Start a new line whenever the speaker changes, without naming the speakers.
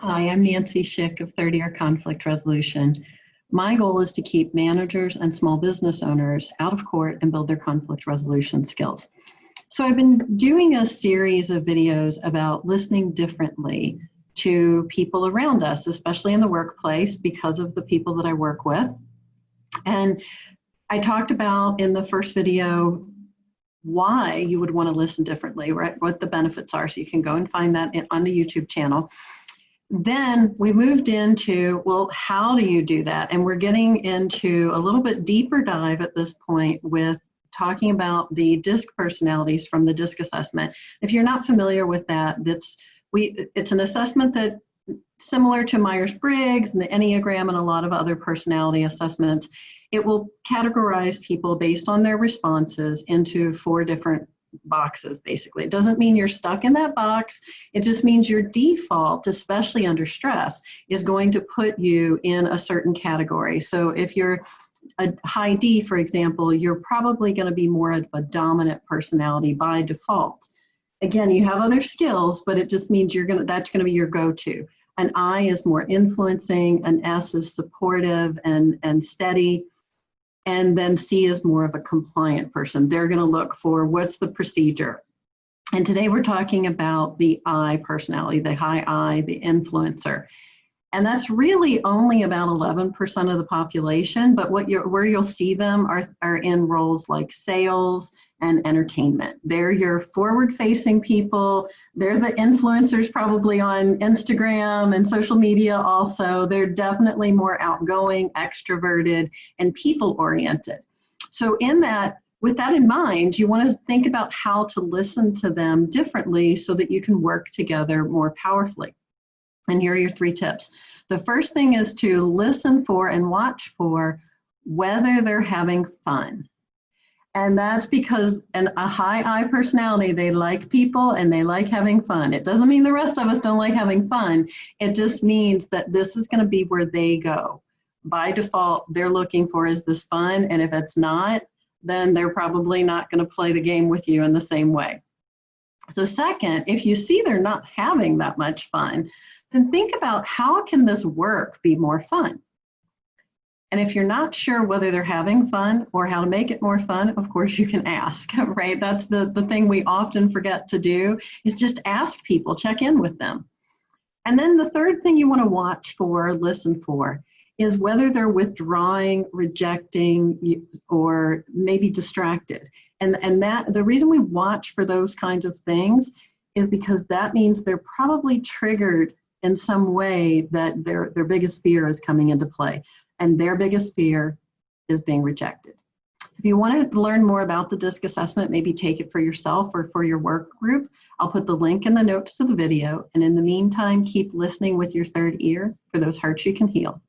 Hi, I'm Nancy Schick of Third Year Conflict Resolution. My goal is to keep managers and small business owners out of court and build their conflict resolution skills. So I've been doing a series of videos about listening differently to people around us, especially in the workplace because of the people that I work with. And I talked about in the first video why you would want to listen differently, right? What the benefits are. So you can go and find that on the YouTube channel. Then we moved into, well, how do you do that? And we're getting into a little bit deeper dive at this point with talking about the DISC personalities from the DISC assessment. If you're not familiar with that, it's an assessment that similar to Myers-Briggs and the Enneagram and a lot of other personality assessments. It will categorize people based on their responses into 4 different boxes, basically. It doesn't mean you're stuck in that box. It just means your default, especially under stress, is going to put you in a certain category. So if you're a high D, for example, you're probably going to be more of a dominant personality by default. Again, you have other skills, but it just means that's going to be your go-to. An I is more influencing, an S is supportive and steady, and then C is more of a compliant person. They're going to look for what's the procedure. And today we're talking about the I personality, the high I, the influencer. And that's really only about 11% of the population, but where you'll see them are in roles like sales and entertainment. They're your forward-facing people. They're the influencers probably on Instagram and social media also. They're definitely more outgoing, extroverted, and people-oriented. So with that in mind, you want to think about how to listen to them differently so that you can work together more powerfully. And here are your 3 tips. The first thing is to listen for and watch for whether they're having fun. And that's because a high I personality, they like people and they like having fun. It doesn't mean the rest of us don't like having fun. It just means that this is going to be where they go. By default, they're looking for, is this fun? And if it's not, then they're probably not going to play the game with you in the same way. So second, if you see they're not having that much fun, then think about how can this work be more fun? And if you're not sure whether they're having fun or how to make it more fun, of course you can ask, right? That's the thing we often forget to do, is just ask people, check in with them. And then the third thing you want to watch for, listen for, is whether they're withdrawing, rejecting, or maybe distracted. And that the reason we watch for those kinds of things is because that means they're probably triggered in some way that their biggest fear is coming into play. And their biggest fear is being rejected. If you want to learn more about the DISC assessment, maybe take it for yourself or for your work group, I'll put the link in the notes to the video. And in the meantime, keep listening with your third ear for those hurts you can heal.